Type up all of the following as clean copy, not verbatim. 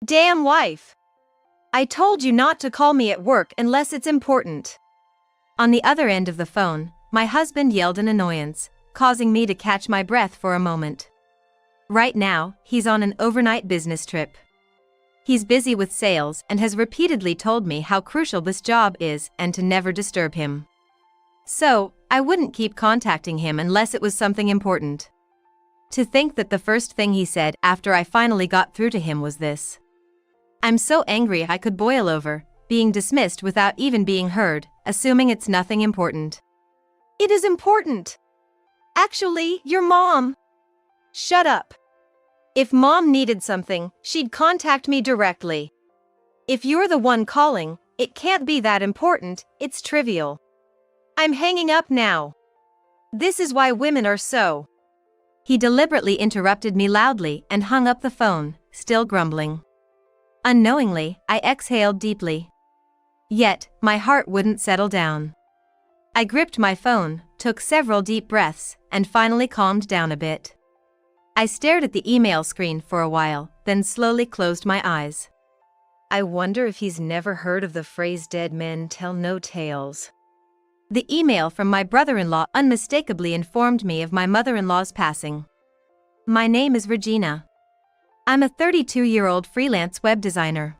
Damn wife! I told you not to call me at work unless it's important. On the other end of the phone, my husband yelled in annoyance, causing me to catch my breath for a moment. Right now, he's on an overnight business trip. He's busy with sales and has repeatedly told me how crucial this job is and to never disturb him. So, I wouldn't keep contacting him unless it was something important. To think that the first thing he said after I finally got through to him was this. I'm so angry I could boil over, being dismissed without even being heard, assuming it's nothing important. It is important. Actually, your mom. Shut up. If mom needed something, she'd contact me directly. If you're the one calling, it can't be that important, it's trivial. I'm hanging up now. This is why women are so. He deliberately interrupted me loudly and hung up the phone, still grumbling. Unknowingly, I exhaled deeply. Yet, my heart wouldn't settle down. I gripped my phone, took several deep breaths, and finally calmed down a bit. I stared at the email screen for a while, then slowly closed my eyes. I wonder if he's never heard of the phrase dead men tell no tales. The email from my brother-in-law unmistakably informed me of my mother-in-law's passing. My name is Regina. I'm a 32-year-old freelance web designer.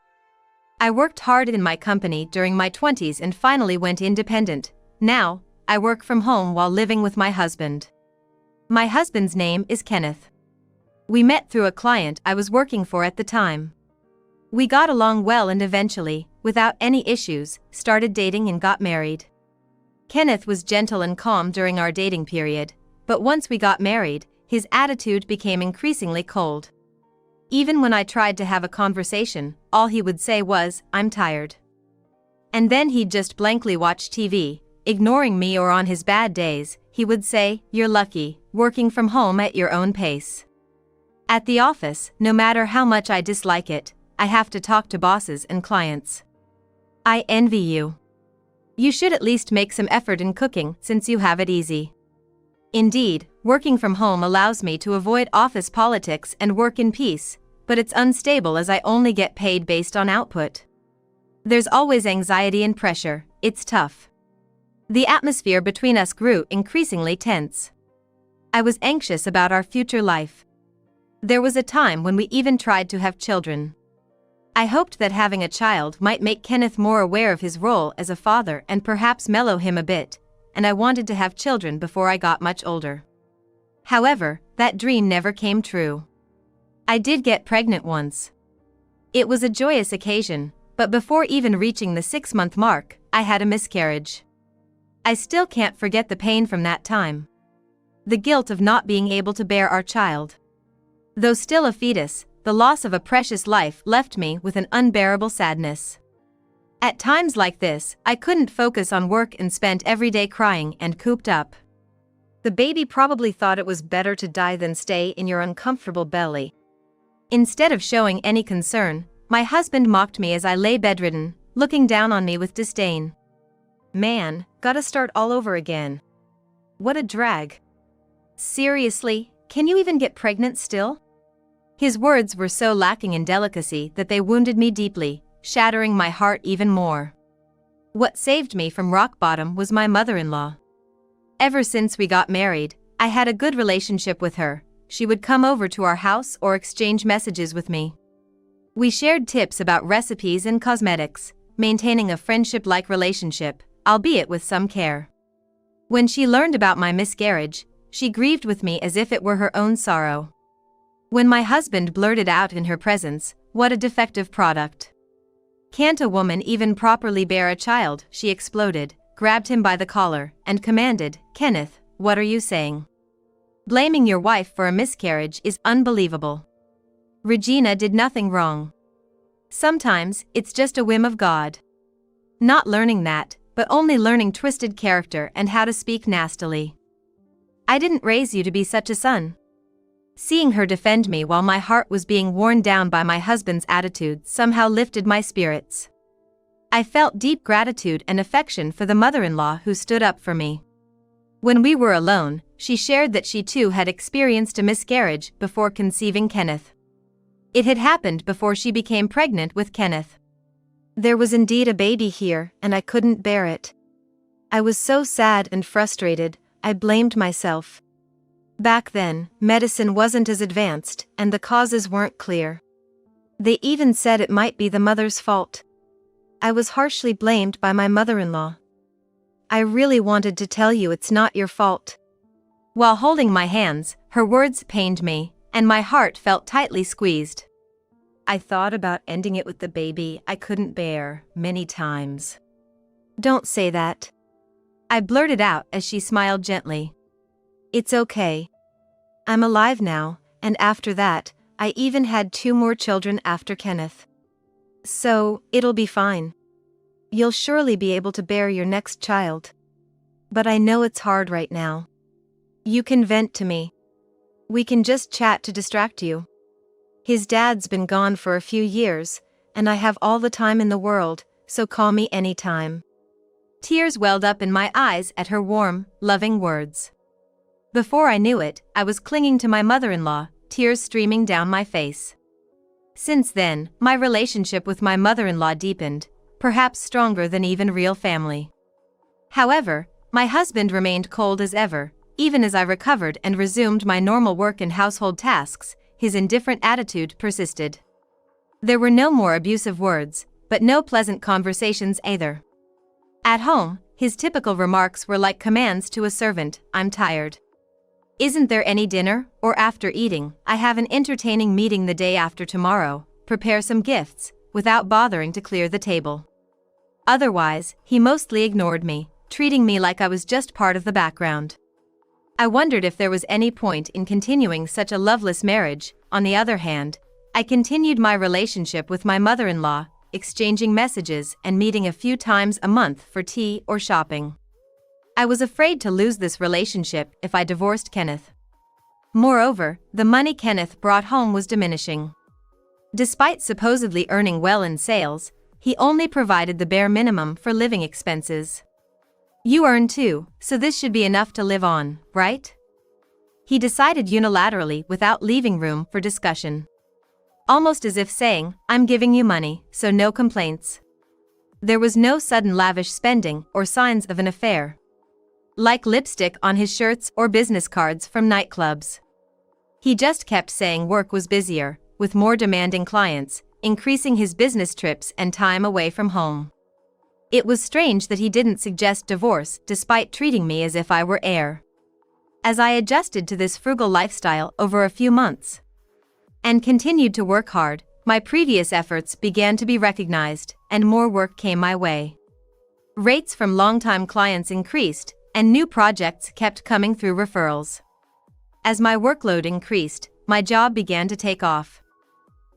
I worked hard in my company during my 20s and finally went independent. Now, I work from home while living with my husband. My husband's name is Kenneth. We met through a client I was working for at the time. We got along well and eventually, without any issues, started dating and got married. Kenneth was gentle and calm during our dating period, but once we got married, his attitude became increasingly cold. Even when I tried to have a conversation, all he would say was, "I'm tired." And then he'd just blankly watch TV, ignoring me, or on his bad days, he would say, "You're lucky, working from home at your own pace." At the office, no matter how much I dislike it, I have to talk to bosses and clients. I envy you. You should at least make some effort in cooking since you have it easy. Indeed, working from home allows me to avoid office politics and work in peace, but it's unstable as I only get paid based on output. There's always anxiety and pressure, it's tough. The atmosphere between us grew increasingly tense. I was anxious about our future life. There was a time when we even tried to have children. I hoped that having a child might make Kenneth more aware of his role as a father and perhaps mellow him a bit, and I wanted to have children before I got much older. However, that dream never came true. I did get pregnant once. It was a joyous occasion, but before even reaching the 6-month mark, I had a miscarriage. I still can't forget the pain from that time. The guilt of not being able to bear our child. Though still a fetus, the loss of a precious life left me with an unbearable sadness. At times like this, I couldn't focus on work and spent every day crying and cooped up. The baby probably thought it was better to die than stay in your uncomfortable belly. Instead of showing any concern, my husband mocked me as I lay bedridden, looking down on me with disdain. Man, gotta start all over again. What a drag. Seriously, can you even get pregnant still? His words were so lacking in delicacy that they wounded me deeply, shattering my heart even more. What saved me from rock bottom was my mother-in-law. Ever since we got married, I had a good relationship with her. She would come over to our house or exchange messages with me. We shared tips about recipes and cosmetics, maintaining a friendship-like relationship, albeit with some care. When she learned about my miscarriage, she grieved with me as if it were her own sorrow. When my husband blurted out in her presence, "What a defective product. Can't a woman even properly bear a child?" she exploded, grabbed him by the collar, and commanded, "Kenneth, what are you saying? Blaming your wife for a miscarriage is unbelievable. Regina did nothing wrong. Sometimes, it's just a whim of God." Not learning that, but only learning twisted character and how to speak nastily. I didn't raise you to be such a son. Seeing her defend me while my heart was being worn down by my husband's attitude somehow lifted my spirits. I felt deep gratitude and affection for the mother-in-law who stood up for me. When we were alone, she shared that she too had experienced a miscarriage before conceiving Kenneth. It had happened before she became pregnant with Kenneth. There was indeed a baby here, and I couldn't bear it. I was so sad and frustrated, I blamed myself. Back then, medicine wasn't as advanced, and the causes weren't clear. They even said it might be the mother's fault. I was harshly blamed by my mother-in-law. I really wanted to tell you it's not your fault. While holding my hands, her words pained me, and my heart felt tightly squeezed. I thought about ending it with the baby I couldn't bear, many times. Don't say that. I blurted out as she smiled gently. It's okay. I'm alive now, and after that, I even had 2 more children after Kenneth. So, it'll be fine. You'll surely be able to bear your next child. But I know it's hard right now. You can vent to me. We can just chat to distract you. His dad's been gone for a few years, and I have all the time in the world, so call me anytime. Tears welled up in my eyes at her warm, loving words. Before I knew it, I was clinging to my mother-in-law, tears streaming down my face. Since then, my relationship with my mother-in-law deepened, perhaps stronger than even real family. However, my husband remained cold as ever, even as I recovered and resumed my normal work and household tasks, his indifferent attitude persisted. There were no more abusive words, but no pleasant conversations either. At home, his typical remarks were like commands to a servant, I'm tired. Isn't there any dinner, or after eating, I have an entertaining meeting the day after tomorrow, prepare some gifts, without bothering to clear the table. Otherwise, he mostly ignored me, treating me like I was just part of the background. I wondered if there was any point in continuing such a loveless marriage. On the other hand, I continued my relationship with my mother-in-law, exchanging messages and meeting a few times a month for tea or shopping. I was afraid to lose this relationship if I divorced Kenneth. Moreover, the money Kenneth brought home was diminishing. Despite supposedly earning well in sales, he only provided the bare minimum for living expenses. You earn too, so this should be enough to live on, right? He decided unilaterally without leaving room for discussion. Almost as if saying, I'm giving you money, so no complaints. There was no sudden lavish spending or signs of an affair. Like lipstick on his shirts or business cards from nightclubs. He just kept saying work was busier, with more demanding clients, increasing his business trips and time away from home. It was strange that he didn't suggest divorce despite treating me as if I were heir. As I adjusted to this frugal lifestyle over a few months and continued to work hard, my previous efforts began to be recognized, and more work came my way. Rates from longtime clients increased, and new projects kept coming through referrals. As my workload increased, my job began to take off.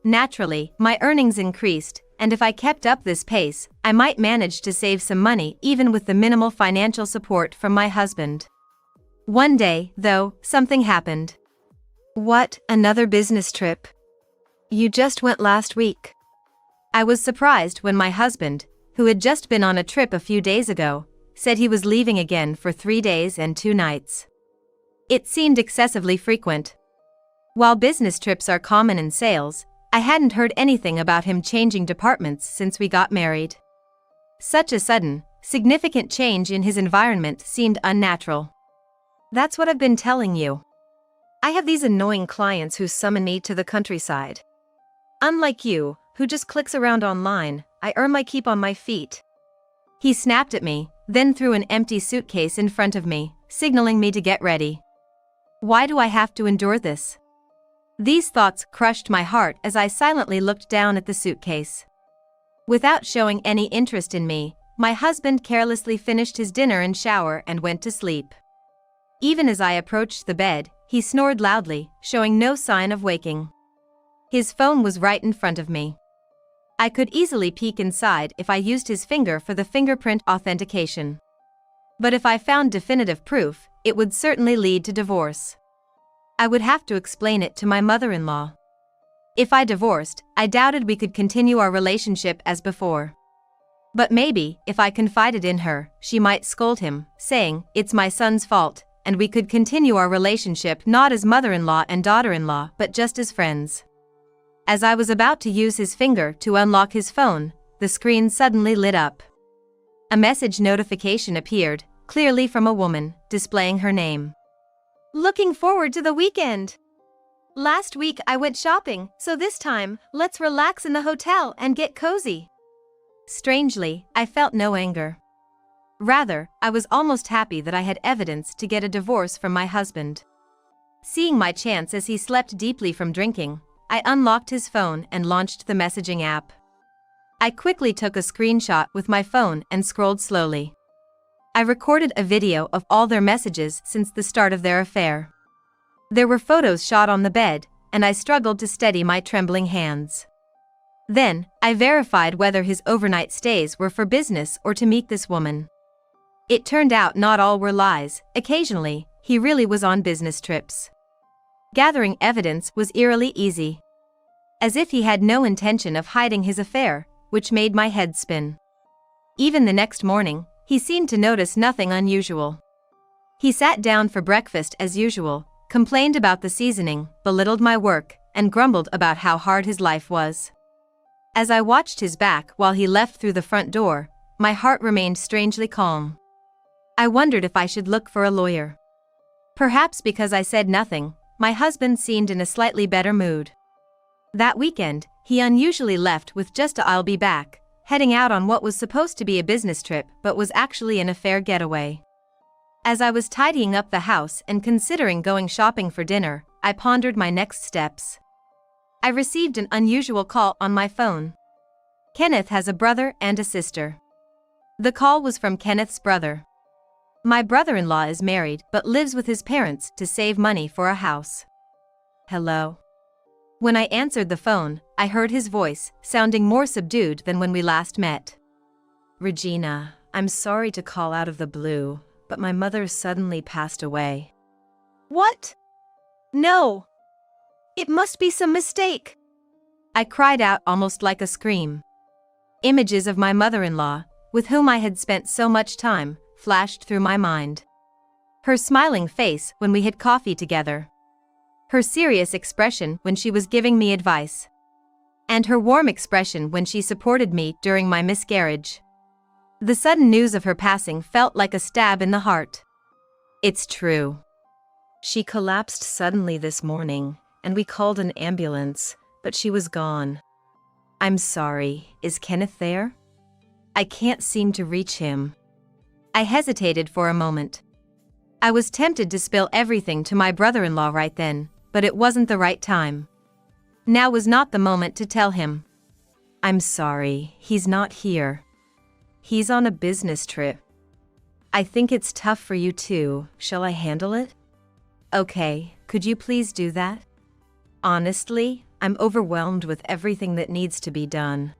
Naturally, my earnings increased, and if I kept up this pace, I might manage to save some money even with the minimal financial support from my husband. One day, though, something happened. What, another business trip? You just went last week. I was surprised when my husband, who had just been on a trip a few days ago, said he was leaving again for 3 days and 2 nights. It seemed excessively frequent. While business trips are common in sales, I hadn't heard anything about him changing departments since we got married. Such a sudden, significant change in his environment seemed unnatural. That's what I've been telling you. I have these annoying clients who summon me to the countryside. Unlike you, who just clicks around online, I earn my keep on my feet. He snapped at me, then threw an empty suitcase in front of me, signaling me to get ready. Why do I have to endure this? These thoughts crushed my heart as I silently looked down at the suitcase. Without showing any interest in me, my husband carelessly finished his dinner and shower and went to sleep. Even as I approached the bed, he snored loudly, showing no sign of waking. His phone was right in front of me. I could easily peek inside if I used his finger for the fingerprint authentication. But if I found definitive proof, it would certainly lead to divorce. I would have to explain it to my mother-in-law. If I divorced, I doubted we could continue our relationship as before. But maybe, if I confided in her, she might scold him, saying, it's my son's fault, and we could continue our relationship not as mother-in-law and daughter-in-law but just as friends. As I was about to use his finger to unlock his phone, the screen suddenly lit up. A message notification appeared, clearly from a woman, displaying her name. Looking forward to the weekend. Last week I went shopping, so this time, let's relax in the hotel and get cozy. Strangely, I felt no anger. Rather, I was almost happy that I had evidence to get a divorce from my husband. Seeing my chance as he slept deeply from drinking, I unlocked his phone and launched the messaging app. I quickly took a screenshot with my phone and scrolled slowly. I recorded a video of all their messages since the start of their affair. There were photos shot on the bed, and I struggled to steady my trembling hands. Then, I verified whether his overnight stays were for business or to meet this woman. It turned out not all were lies. Occasionally, he really was on business trips. Gathering evidence was eerily easy. As if he had no intention of hiding his affair, which made my head spin. Even the next morning, he seemed to notice nothing unusual. He sat down for breakfast as usual, complained about the seasoning, belittled my work, and grumbled about how hard his life was. As I watched his back while he left through the front door, my heart remained strangely calm. I wondered if I should look for a lawyer. Perhaps because I said nothing, my husband seemed in a slightly better mood. That weekend, he unusually left with just a "I'll be back," heading out on what was supposed to be a business trip but was actually an affair getaway. As I was tidying up the house and considering going shopping for dinner, I pondered my next steps. I received an unusual call on my phone. Kenneth has a brother and a sister. The call was from Kenneth's brother. My brother-in-law is married but lives with his parents to save money for a house. Hello. When I answered the phone, I heard his voice, sounding more subdued than when we last met. Regina, I'm sorry to call out of the blue, but my mother suddenly passed away. What? No. It must be some mistake. I cried out almost like a scream. Images of my mother-in-law, with whom I had spent so much time, flashed through my mind. Her smiling face when we had coffee together. Her serious expression when she was giving me advice. And her warm expression when she supported me during my miscarriage. The sudden news of her passing felt like a stab in the heart. It's true. She collapsed suddenly this morning, and we called an ambulance, but she was gone. I'm sorry, is Kenneth there? I can't seem to reach him. I hesitated for a moment. I was tempted to spill everything to my brother-in-law right then, but it wasn't the right time. Now was not the moment to tell him. I'm sorry, he's not here. He's on a business trip. I think it's tough for you too. Shall I handle it? Okay, could you please do that? Honestly, I'm overwhelmed with everything that needs to be done.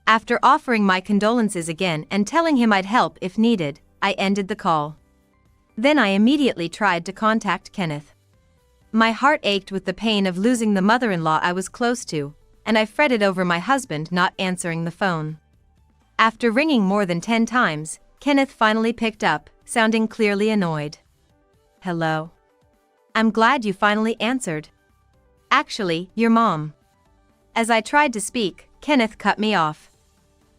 After offering my condolences again and telling him I'd help if needed, I ended the call. Then I immediately tried to contact Kenneth. My heart ached with the pain of losing the mother-in-law I was close to, and I fretted over my husband not answering the phone. After ringing more than 10 times, Kenneth finally picked up, sounding clearly annoyed. Hello. I'm glad you finally answered. Actually, your mom. As I tried to speak, Kenneth cut me off.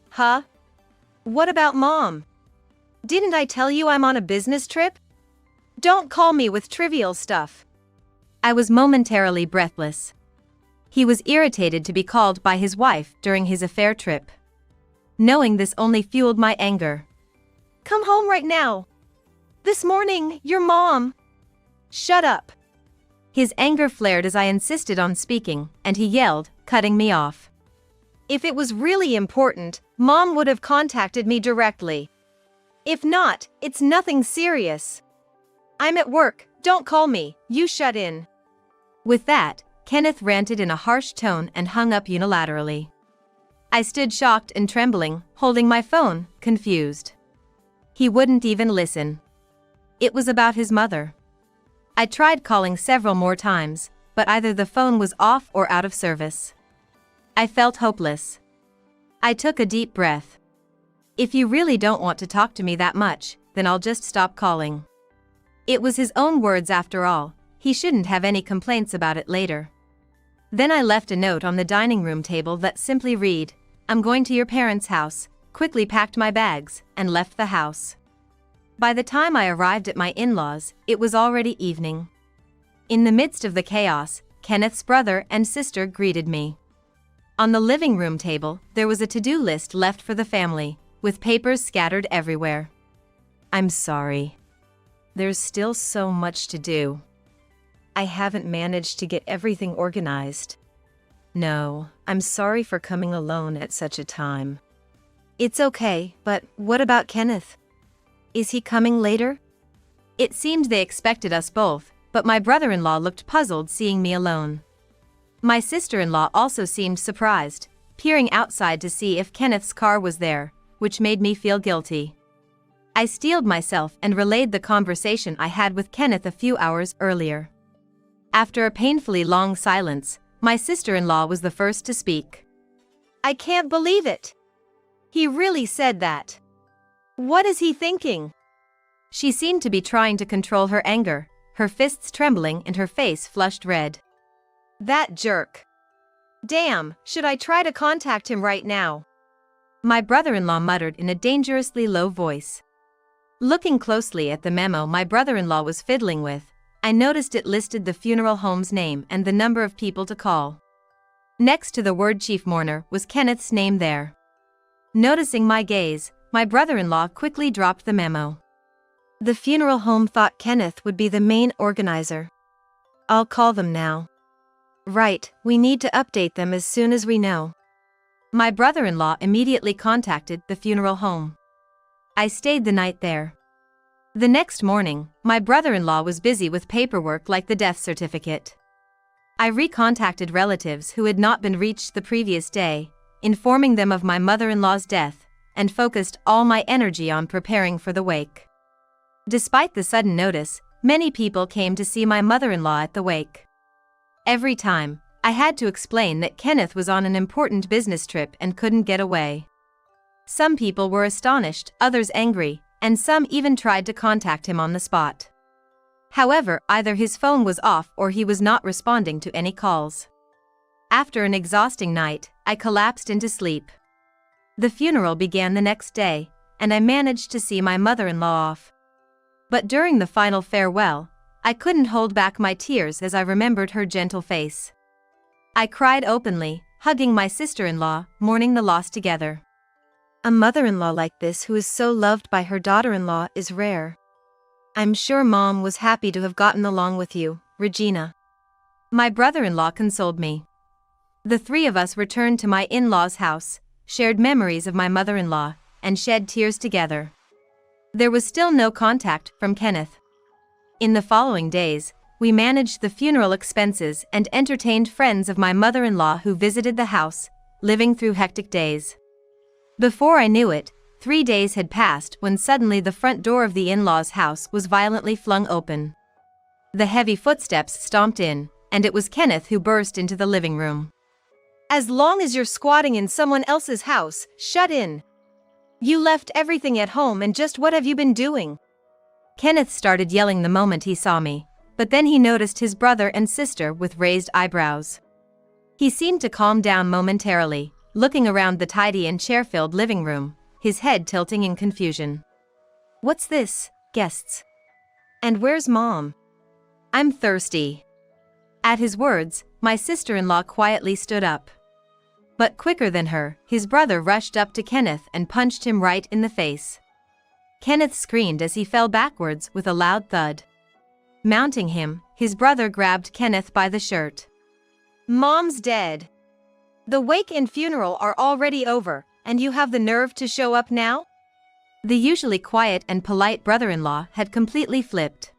Huh? What about Mom? Didn't I tell you I'm on a business trip? Don't call me with trivial stuff. I was momentarily breathless. He was irritated to be called by his wife during his affair trip. Knowing this only fueled my anger. Come home right now. This morning, your mom. Shut up. His anger flared as I insisted on speaking, and he yelled, cutting me off. If it was really important, Mom would have contacted me directly. If not, it's nothing serious. I'm at work, don't call me, you shut in. With that, Kenneth ranted in a harsh tone and hung up unilaterally. I stood shocked and trembling, holding my phone, confused. He wouldn't even listen. It was about his mother. I tried calling several more times, but either the phone was off or out of service. I felt hopeless. I took a deep breath. If you really don't want to talk to me that much, then I'll just stop calling. It was his own words after all, he shouldn't have any complaints about it later. Then I left a note on the dining room table that simply read, "I'm going to your parents' house," quickly packed my bags, and left the house. By the time I arrived at my in-laws, it was already evening. In the midst of the chaos, Kenneth's brother and sister greeted me. On the living room table, there was a to-do list left for the family, with papers scattered everywhere. "I'm sorry. There's still so much to do. I haven't managed to get everything organized. No, I'm sorry for coming alone at such a time." "It's okay, but what about Kenneth? Is he coming later?" It seemed they expected us both, but my brother-in-law looked puzzled seeing me alone. My sister-in-law also seemed surprised, peering outside to see if Kenneth's car was there, which made me feel guilty. I steeled myself and relayed the conversation I had with Kenneth a few hours earlier. After a painfully long silence, my sister-in-law was the first to speak. "I can't believe it. He really said that. What is he thinking?" She seemed to be trying to control her anger, her fists trembling and her face flushed red. "That jerk. Damn, should I try to contact him right now?" My brother-in-law muttered in a dangerously low voice. Looking closely at the memo my brother-in-law was fiddling with, I noticed it listed the funeral home's name and the number of people to call. Next to the word chief mourner was Kenneth's name there. Noticing my gaze, my brother-in-law quickly dropped the memo. "The funeral home thought Kenneth would be the main organizer. I'll call them now." "Right, we need to update them as soon as we know." My brother-in-law immediately contacted the funeral home. I stayed the night there. The next morning, my brother-in-law was busy with paperwork like the death certificate. I recontacted relatives who had not been reached the previous day, informing them of my mother-in-law's death, and focused all my energy on preparing for the wake. Despite the sudden notice, many people came to see my mother-in-law at the wake. Every time, I had to explain that Kenneth was on an important business trip and couldn't get away. Some people were astonished, others angry, and some even tried to contact him on the spot. However, either his phone was off or he was not responding to any calls. After an exhausting night, I collapsed into sleep. The funeral began the next day, and I managed to see my mother-in-law off. But during the final farewell, I couldn't hold back my tears as I remembered her gentle face. I cried openly, hugging my sister-in-law, mourning the loss together. A mother-in-law like this who is so loved by her daughter-in-law is rare. I'm sure Mom was happy to have gotten along with you, Regina. My brother-in-law consoled me. The three of us returned to my in-laws' house, shared memories of my mother-in-law, and shed tears together. There was still no contact from Kenneth. In the following days, we managed the funeral expenses and entertained friends of my mother-in-law who visited the house, living through hectic days. Before I knew it, 3 days had passed when suddenly the front door of the in-laws' house was violently flung open. The heavy footsteps stomped in, and it was Kenneth who burst into the living room. As long as you're squatting in someone else's house, shut in. You left everything at home and just what have you been doing? Kenneth started yelling the moment he saw me, but then he noticed his brother and sister with raised eyebrows. He seemed to calm down momentarily, looking around the tidy and chair-filled living room, his head tilting in confusion. What's this, guests? And where's Mom? I'm thirsty. At his words, my sister-in-law quietly stood up. But quicker than her, his brother rushed up to Kenneth and punched him right in the face. Kenneth screamed as he fell backwards with a loud thud. Mounting him, his brother grabbed Kenneth by the shirt. Mom's dead. The wake and funeral are already over, and you have the nerve to show up now? The usually quiet and polite brother-in-law had completely flipped.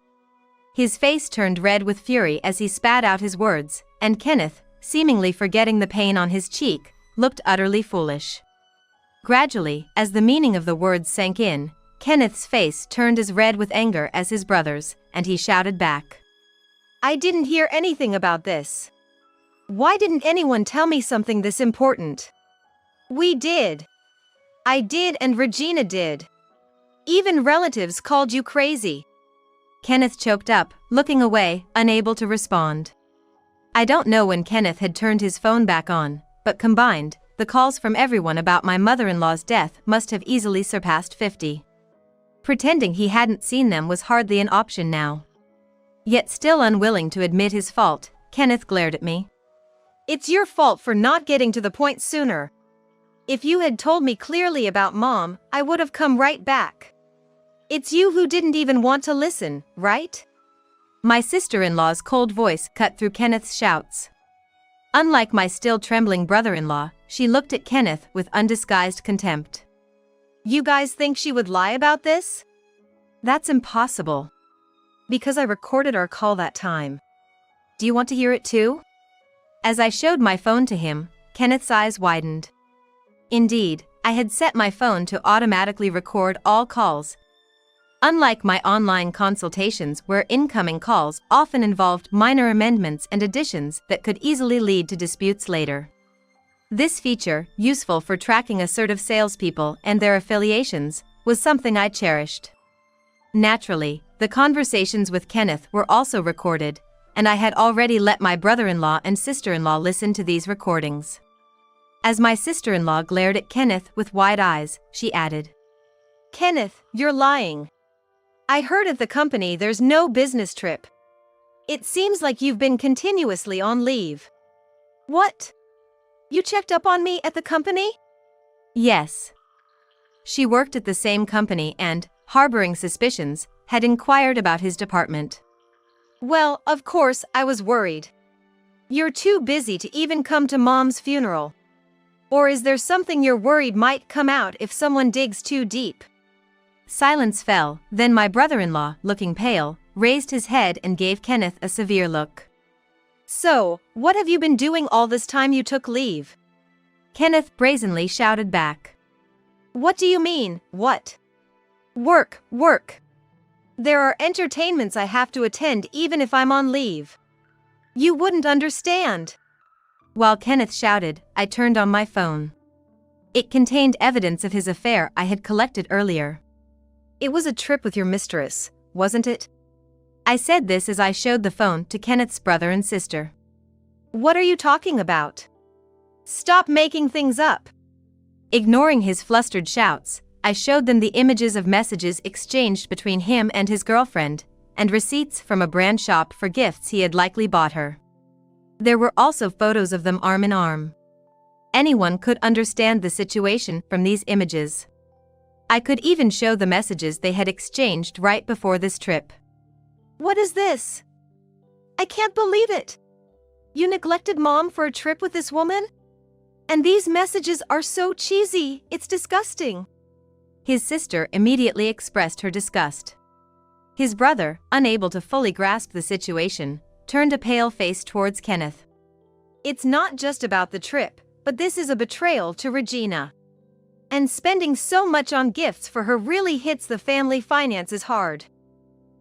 His face turned red with fury as he spat out his words, and Kenneth, seemingly forgetting the pain on his cheek, looked utterly foolish. Gradually, as the meaning of the words sank in, Kenneth's face turned as red with anger as his brother's, and he shouted back. I didn't hear anything about this. Why didn't anyone tell me something this important? We did. I did and Regina did. Even relatives called you crazy. Kenneth choked up, looking away, unable to respond. I don't know when Kenneth had turned his phone back on, but combined, the calls from everyone about my mother-in-law's death must have easily surpassed 50. Pretending he hadn't seen them was hardly an option now. Yet still unwilling to admit his fault, Kenneth glared at me. It's your fault for not getting to the point sooner. If you had told me clearly about Mom, I would have come right back. It's you who didn't even want to listen, right? My sister-in-law's cold voice cut through Kenneth's shouts. Unlike my still trembling brother-in-law, she looked at Kenneth with undisguised contempt. You guys think she would lie about this? That's impossible. Because I recorded our call that time. Do you want to hear it too? As I showed my phone to him, Kenneth's eyes widened. Indeed, I had set my phone to automatically record all calls. Unlike my online consultations where incoming calls often involved minor amendments and additions that could easily lead to disputes later. This feature, useful for tracking assertive salespeople and their affiliations, was something I cherished. Naturally, the conversations with Kenneth were also recorded, and I had already let my brother-in-law and sister-in-law listen to these recordings. As my sister-in-law glared at Kenneth with wide eyes, she added, Kenneth, you're lying. I heard at the company there's no business trip. It seems like you've been continuously on leave. What? You checked up on me at the company? Yes. She worked at the same company and, harboring suspicions, had inquired about his department. Well, of course, I was worried. You're too busy to even come to Mom's funeral. Or is there something you're worried might come out if someone digs too deep? Silence fell, then my brother-in-law, looking pale, raised his head and gave Kenneth a severe look. So, what have you been doing all this time you took leave? Kenneth brazenly shouted back. What do you mean, what? Work, work. There are entertainments I have to attend even if I'm on leave. You wouldn't understand. While Kenneth shouted, I turned on my phone. It contained evidence of his affair I had collected earlier. It was a trip with your mistress, wasn't it? I said this as I showed the phone to Kenneth's brother and sister. What are you talking about? Stop making things up. Ignoring his flustered shouts, I showed them the images of messages exchanged between him and his girlfriend, and receipts from a brand shop for gifts he had likely bought her. There were also photos of them arm in arm. Anyone could understand the situation from these images. I could even show the messages they had exchanged right before this trip. What is this? I can't believe it. You neglected Mom for a trip with this woman? And these messages are so cheesy, it's disgusting. His sister immediately expressed her disgust. His brother, unable to fully grasp the situation, turned a pale face towards Kenneth. It's not just about the trip, but this is a betrayal to Regina. And spending so much on gifts for her really hits the family finances hard.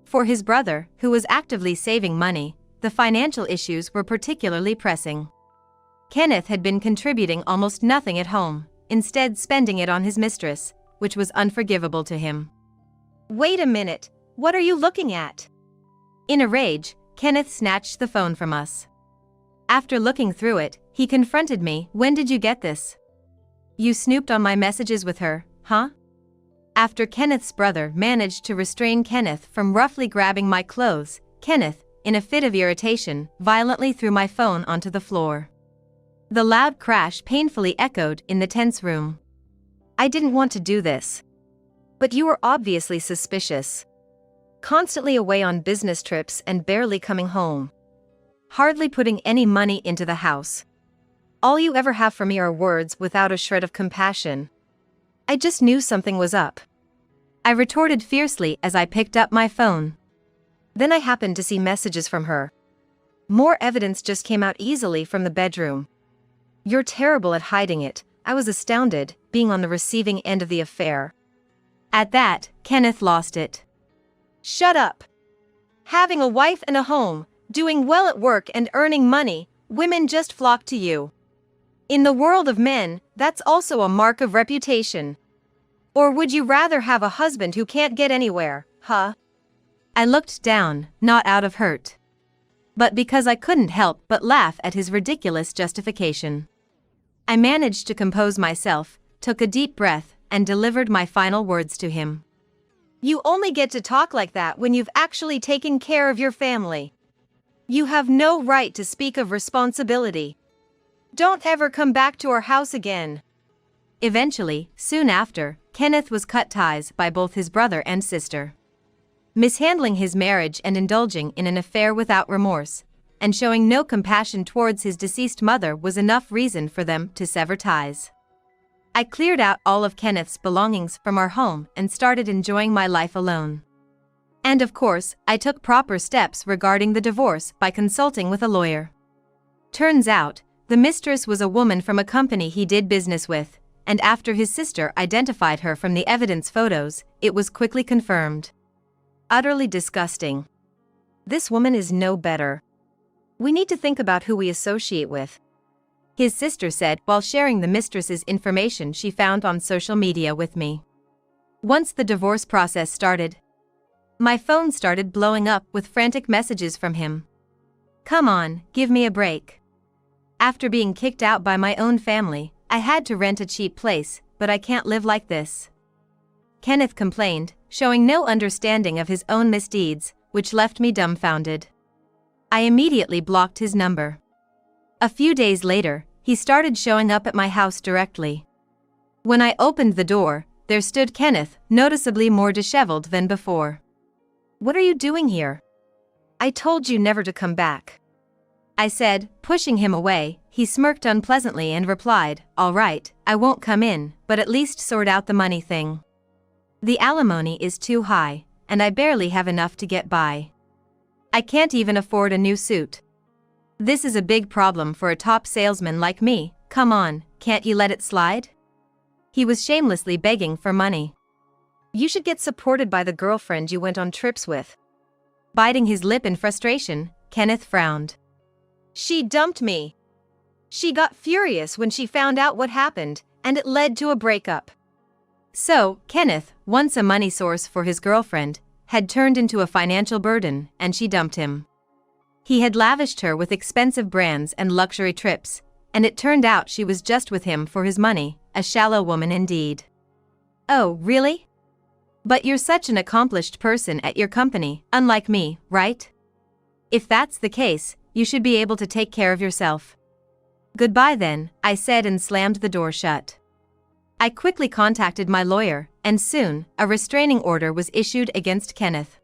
For his brother, who was actively saving money, the financial issues were particularly pressing. Kenneth had been contributing almost nothing at home, instead spending it on his mistress, which was unforgivable to him. Wait a minute, what are you looking at? In a rage, Kenneth snatched the phone from us. After looking through it, he confronted me. When did you get this? You snooped on my messages with her, huh? After Kenneth's brother managed to restrain Kenneth from roughly grabbing my clothes, Kenneth, in a fit of irritation, violently threw my phone onto the floor. The loud crash painfully echoed in the tense room. I didn't want to do this. But you were obviously suspicious. Constantly away on business trips and barely coming home. Hardly putting any money into the house. All you ever have for me are words without a shred of compassion. I just knew something was up. I retorted fiercely as I picked up my phone. Then I happened to see messages from her. More evidence just came out easily from the bedroom. You're terrible at hiding it. I was astounded, being on the receiving end of the affair. At that, Kenneth lost it. Shut up. Having a wife and a home, doing well at work and earning money, women just flock to you. In the world of men, that's also a mark of reputation. Or would you rather have a husband who can't get anywhere, huh? I looked down, not out of hurt. but because I couldn't help but laugh at his ridiculous justification. I managed to compose myself, took a deep breath, and delivered my final words to him. You only get to talk like that when you've actually taken care of your family. You have no right to speak of responsibility. Don't ever come back to our house again. Eventually, soon after, Kenneth was cut ties by both his brother and sister. Mishandling his marriage and indulging in an affair without remorse, and showing no compassion towards his deceased mother was enough reason for them to sever ties. I cleared out all of Kenneth's belongings from our home and started enjoying my life alone. And of course, I took proper steps regarding the divorce by consulting with a lawyer. Turns out, the mistress was a woman from a company he did business with, and after his sister identified her from the evidence photos, it was quickly confirmed. Utterly disgusting. This woman is no better. We need to think about who we associate with, his sister said while sharing the mistress's information she found on social media with me. Once the divorce process started, my phone started blowing up with frantic messages from him. Come on, give me a break. After being kicked out by my own family, I had to rent a cheap place, but I can't live like this. Kenneth complained, showing no understanding of his own misdeeds, which left me dumbfounded. I immediately blocked his number. A few days later, he started showing up at my house directly. When I opened the door, there stood Kenneth, noticeably more disheveled than before. What are you doing here? I told you never to come back, I said, pushing him away. He smirked unpleasantly and replied, all right, I won't come in, but at least sort out the money thing. The alimony is too high, and I barely have enough to get by. I can't even afford a new suit. This is a big problem for a top salesman like me. Come on, can't you let it slide? He was shamelessly begging for money. You should get supported by the girlfriend you went on trips with. Biting his lip in frustration, Kenneth frowned. She dumped me. She got furious when she found out what happened, and it led to a breakup. So, Kenneth, once a money source for his girlfriend, had turned into a financial burden, and she dumped him. He had lavished her with expensive brands and luxury trips, and it turned out she was just with him for his money, a shallow woman indeed. Oh, really? But you're such an accomplished person at your company, unlike me, right? If that's the case, you should be able to take care of yourself. Goodbye then, I said and slammed the door shut. I quickly contacted my lawyer, and soon, a restraining order was issued against Kenneth.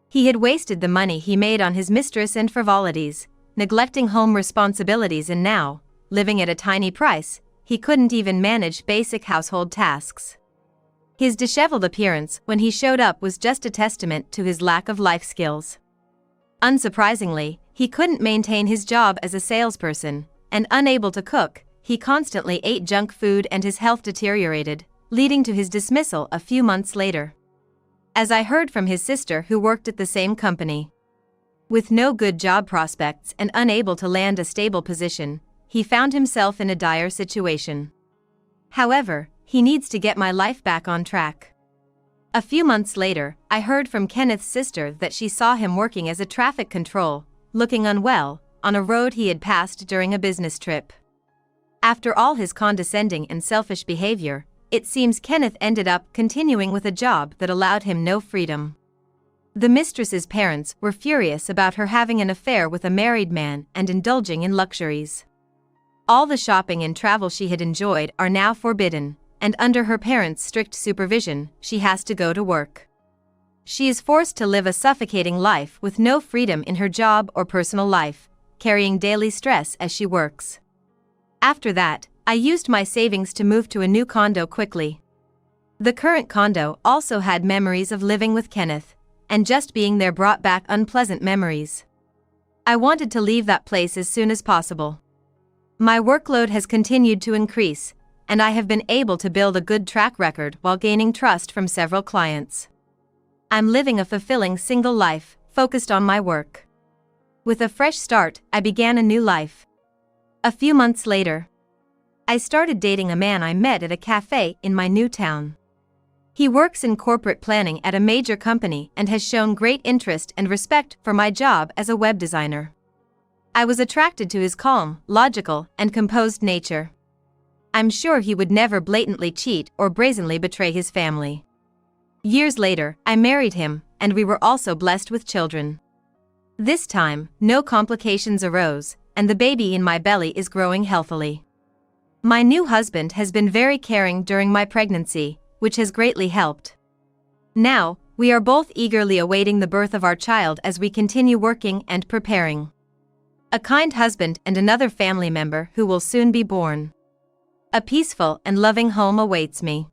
He had wasted the money he made on his mistress and frivolities, neglecting home responsibilities, and now, living at a tiny price, he couldn't even manage basic household tasks. His disheveled appearance when he showed up was just a testament to his lack of life skills. Unsurprisingly, he couldn't maintain his job as a salesperson, and unable to cook, he constantly ate junk food and his health deteriorated, leading to his dismissal a few months later. As I heard from his sister who worked at the same company. With no good job prospects and unable to land a stable position, he found himself in a dire situation. However, he needs to get my life back on track. A few months later, I heard from Kenneth's sister that she saw him working as a traffic control, looking unwell, on a road he had passed during a business trip. After all his condescending and selfish behavior, it seems Kenneth ended up continuing with a job that allowed him no freedom. The mistress's parents were furious about her having an affair with a married man and indulging in luxuries. All the shopping and travel she had enjoyed are now forbidden, and under her parents' strict supervision, she has to go to work. She is forced to live a suffocating life with no freedom in her job or personal life, carrying daily stress as she works. After that, I used my savings to move to a new condo quickly. The current condo also had memories of living with Kenneth, and just being there brought back unpleasant memories. I wanted to leave that place as soon as possible. My workload has continued to increase, and I have been able to build a good track record while gaining trust from several clients. I'm living a fulfilling single life, focused on my work. With a fresh start, I began a new life. A few months later, I started dating a man I met at a cafe in my new town. He works in corporate planning at a major company and has shown great interest and respect for my job as a web designer. I was attracted to his calm, logical, and composed nature. I'm sure he would never blatantly cheat or brazenly betray his family. Years later, I married him, and we were also blessed with children. This time, no complications arose, and the baby in my belly is growing healthily. My new husband has been very caring during my pregnancy, which has greatly helped. Now, we are both eagerly awaiting the birth of our child as we continue working and preparing. A kind husband and another family member who will soon be born. A peaceful and loving home awaits me.